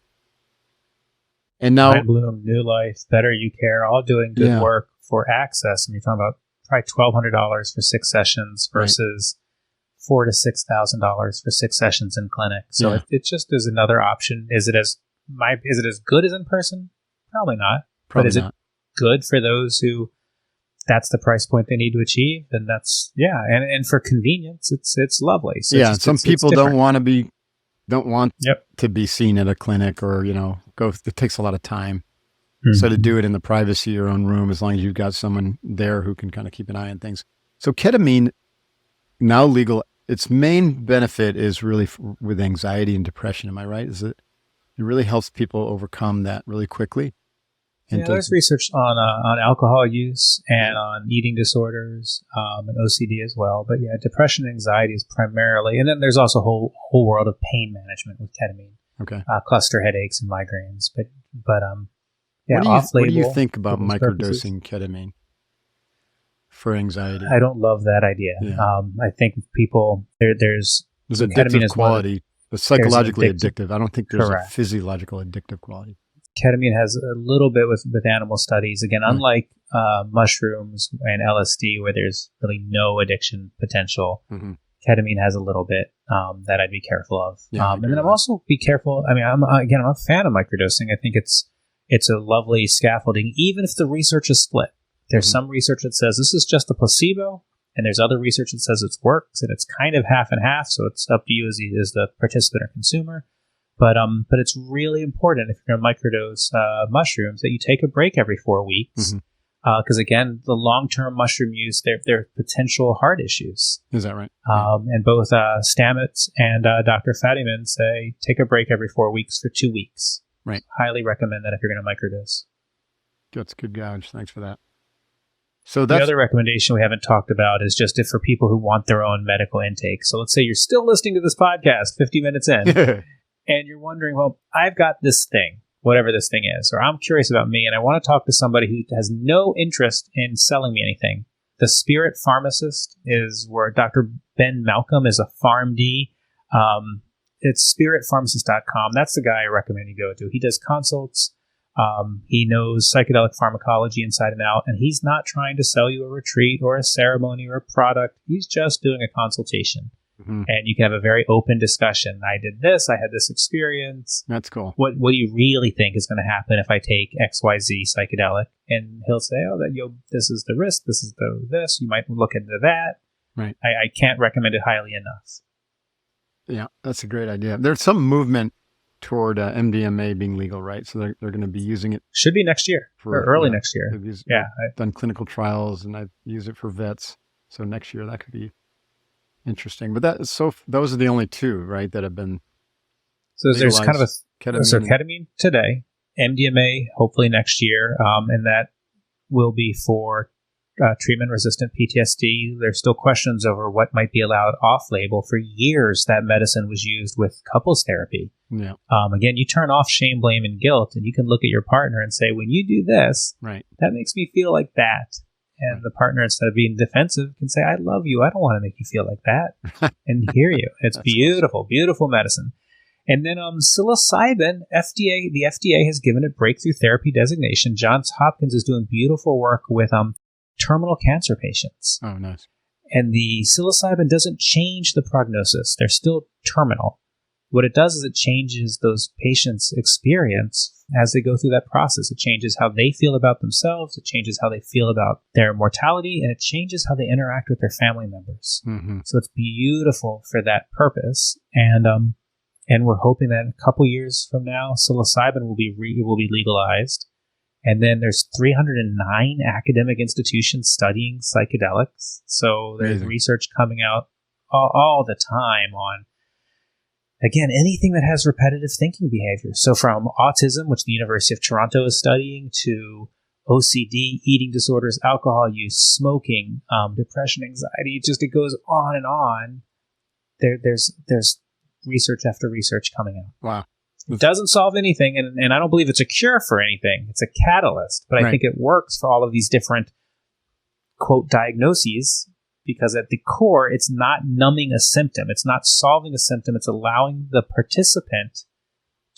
And now Mindbloom, New Life, Better You Care, all doing good work for access. And you're talking about probably $1,200 for 6 sessions versus $4,000 to $6,000 for 6 sessions in clinic. So it just is another option. Is it as good as in person? Probably not. But is it good for those who that's the price point they need to achieve? And that's and for convenience, it's lovely. So some people don't want to be seen at a clinic or it takes a lot of time. So to do it in the privacy of your own room, as long as you've got someone there who can kind of keep an eye on things. So ketamine, now legal. Its main benefit is really with anxiety and depression. Am I right? Is it really helps people overcome that really quickly? And there's research on alcohol use and on eating disorders and OCD as well. But depression and anxiety is primarily, and then there's also a whole world of pain management with ketamine. Okay. Cluster headaches and migraines. But what do you think about microdosing ketamine for anxiety? I don't love that idea. Yeah. I think people there's addictive quality, but psychologically addictive. I don't think there's a physiological addictive quality. Ketamine has a little bit with animal studies. Again, unlike mushrooms and LSD, where there's really no addiction potential, ketamine has a little bit that I'd be careful of. Yeah, and then I'm also be careful. I mean, I'm a fan of microdosing. I think it's a lovely scaffolding, even if the research is split. There's some research that says this is just a placebo, and there's other research that says it works, and it's kind of half and half. So it's up to you as the participant or consumer. But it's really important if you're going to microdose mushrooms that you take a break every 4 weeks. Because again, the long-term mushroom use, there are potential heart issues. Is that right? And both Stamets and Dr. Fadiman say take a break every 4 weeks for 2 weeks. Right. Highly recommend that if you're going to microdose. That's good gouge. Thanks for that. So the other recommendation we haven't talked about is just if for people who want their own medical intake. So let's say you're still listening to this podcast 50 minutes in, and you're wondering, well, I've got this thing, whatever this thing is, or I'm curious about me, and I want to talk to somebody who has no interest in selling me anything. The Spirit Pharmacist is where Dr. Ben Malcolm is a PharmD. It's spiritpharmacist.com. That's the guy I recommend you go to. He does consults. He knows psychedelic pharmacology inside and out, and he's not trying to sell you a retreat or a ceremony or a product. He's just doing a consultation. And you can have a very open discussion. I did this. I had this experience. That's cool. What do you really think is going to happen if I take XYZ psychedelic? And he'll say, oh, this is the risk. This is this. You might look into that. Right. I can't recommend it highly enough. Yeah, that's a great idea. There's some movement toward MDMA being legal, right? So they're going to be using it. Should be next year or early next year. I've done clinical trials and I've used it for vets. So next year that could be interesting. But those are the only two, right, that have been. So there's kind of ketamine today, MDMA hopefully next year, and that will be for treatment-resistant PTSD. There's still questions over what might be allowed off-label. For years, that medicine was used with couples therapy. Yeah. Again, you turn off shame, blame, and guilt, and you can look at your partner and say, when you do this, right, that makes me feel like that. And the partner, instead of being defensive, can say, I love you. I don't want to make you feel like that. And hear you. It's beautiful, awesome. Beautiful medicine. And then psilocybin, the FDA has given it breakthrough therapy designation. Johns Hopkins is doing beautiful work with terminal cancer patients. Oh, nice. And the psilocybin doesn't change the prognosis. They're still terminal. What it does is it changes those patients' experience as they go through that process. It changes how they feel about themselves. It changes how they feel about their mortality, and it changes how they interact with their family members. So it's beautiful for that purpose. And we're hoping that a couple years from now, psilocybin will be legalized. And then there's 309 academic institutions studying psychedelics. So there's research coming out all the time on, again, anything that has repetitive thinking behavior. So from autism, which the University of Toronto is studying, to OCD, eating disorders, alcohol use, smoking, depression, anxiety, it goes on and on. There's research after research coming out. Wow. It doesn't solve anything, and I don't believe it's a cure for anything. It's a catalyst, but I think it works for all of these different, quote, diagnoses, because at the core, it's not numbing a symptom. It's not solving a symptom. It's allowing the participant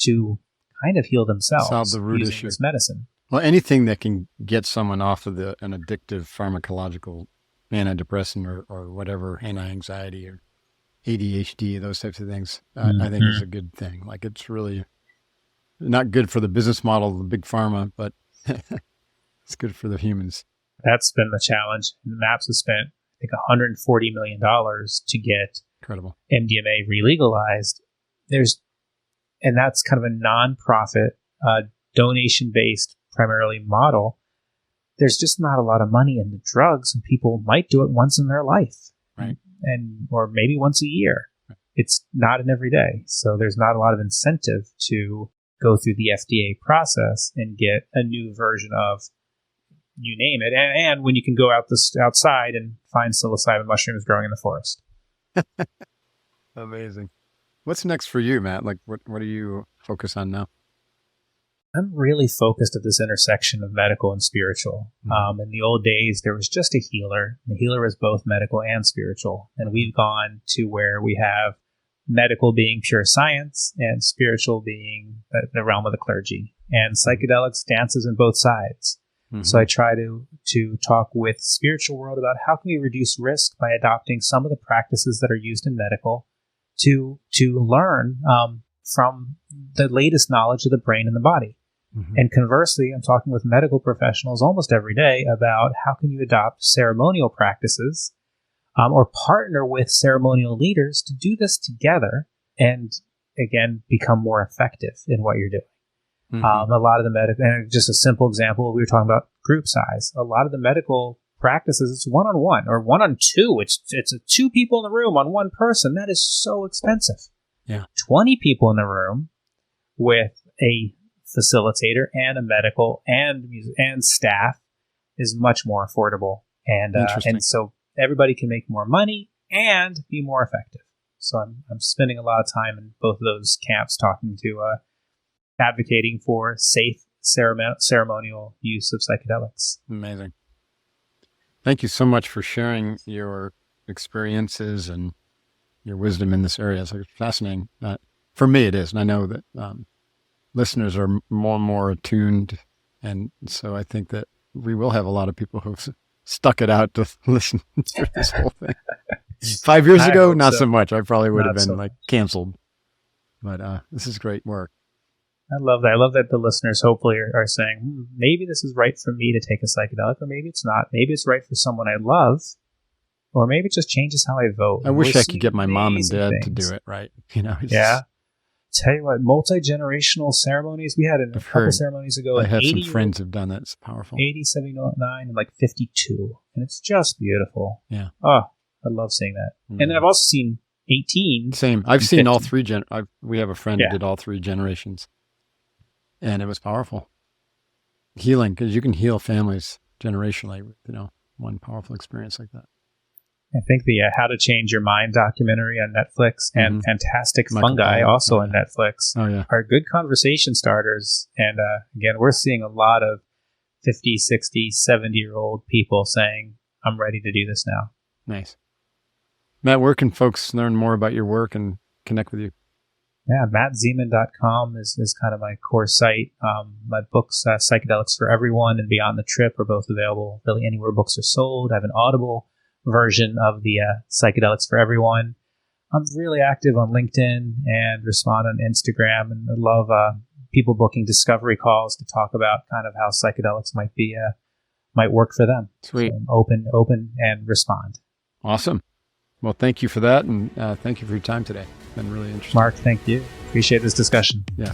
to kind of heal themselves. Solve the root using issue. This medicine. Well, anything that can get someone off of an addictive pharmacological antidepressant or whatever, anti-anxiety or ADHD, those types of things, I think is a good thing. Like, it's really not good for the business model of the big pharma, but it's good for the humans. That's been the challenge. The MAPS has spent, I think, $140 million to get incredible MDMA re-legalized. And that's kind of a nonprofit, donation-based, primarily model. There's just not a lot of money in the drugs, and people might do it once in their life. Right. Or maybe once a year. It's not an everyday. So there's not a lot of incentive to go through the FDA process and get a new version of, you name it. And when you can go outside and find psilocybin mushrooms growing in the forest. Amazing. What's next for you, Matt? Like, what do you focus on now? I'm really focused at this intersection of medical and spiritual. In the old days, there was just a healer. The healer was both medical and spiritual. And we've gone to where we have medical being pure science and spiritual being the realm of the clergy. And psychedelics dances in both sides. So I try to talk with spiritual world about how can we reduce risk by adopting some of the practices that are used in medical to learn from the latest knowledge of the brain and the body. And conversely, I'm talking with medical professionals almost every day about how can you adopt ceremonial practices or partner with ceremonial leaders to do this together and, again, become more effective in what you're doing. A lot of the medical, and just a simple example, we were talking about group size. A lot of the medical practices, it's one-on-one or one-on-two. It's 2 people in the room on one person. That is so expensive. 20 people in the room with a facilitator and a medical and staff is much more affordable. And so everybody can make more money and be more effective. So I'm spending a lot of time in both of those camps talking to advocating for safe ceremonial use of psychedelics. Amazing. Thank you so much for sharing your experiences and your wisdom in this area. It's fascinating. For me, it is. And I know that listeners are more and more attuned. And so I think that we will have a lot of people who've stuck it out to listen to this whole thing. 5 years ago, not so much. I probably would have been canceled. But this is great work. I love that. I love that the listeners hopefully are saying, maybe this is right for me to take a psychedelic, or maybe it's not. Maybe it's right for someone I love, or maybe it just changes how I vote. I wish I could get my mom and dad to do it, right? Tell you what, multi-generational ceremonies. We had a couple ceremonies ago. I have some friends who've done that. It's powerful. 80, 79, and 52. And it's just beautiful. Yeah. Oh, I love seeing that. And then I've also seen 18. Same. I've seen 50. All 3. We have a friend who did all 3 generations. And it was powerful. Healing, because you can heal families generationally with, one powerful experience like that. I think the How to Change Your Mind documentary on Netflix and Fantastic Fungi also on Netflix are good conversation starters. And again, we're seeing a lot of 50, 60, 70-year-old people saying, I'm ready to do this now. Nice. Matt, where can folks learn more about your work and connect with you? Yeah, mattzemon.com is kind of my core site. My books, Psychedelics for Everyone and Beyond the Trip, are both available really anywhere books are sold. I have an Audible version of the Psychedelics for Everyone. I'm really active on LinkedIn and respond on Instagram, and I love people booking discovery calls to talk about kind of how psychedelics might work for them. Sweet. So open and respond. Awesome. Well, thank you for that, and thank you for your time today. It's been really interesting. Mark, thank you. Appreciate this discussion. Yeah.